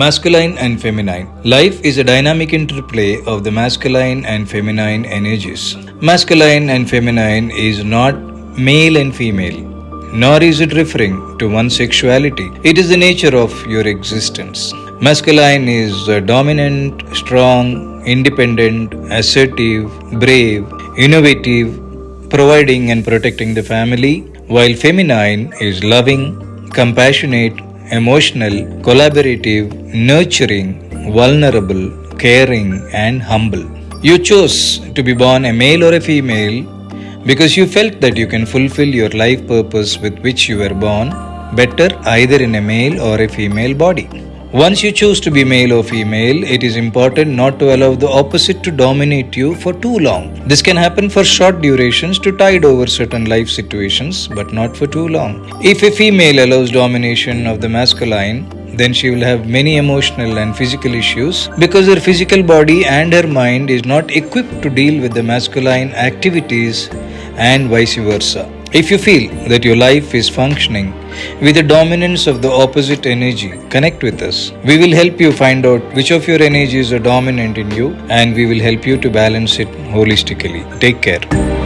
Masculine and feminine. Life is a dynamic interplay of the masculine and feminine energies. Masculine and feminine is not male and female, nor is it referring to one sexuality. It is the nature of your existence. Masculine is dominant, strong, independent, assertive, brave, innovative, providing and protecting the family, while feminine is loving, compassionate, emotional, collaborative, nurturing, vulnerable, caring, and humble. You chose to be born a male or a female because you felt that you can fulfill your life purpose with which you were born better either in a male or a female body. Once you choose to be male or female, it is important not to allow the opposite to dominate you for too long. This can happen for short durations to tide over certain life situations, but not for too long. If a female allows domination of the masculine, then she will have many emotional and physical issues because her physical body and her mind is not equipped to deal with the masculine activities and vice versa. If you feel that your life is functioning with the dominance of the opposite energy, connect with us. We will help you find out which of your energies are dominant in you and we will help you to balance it holistically. Take care.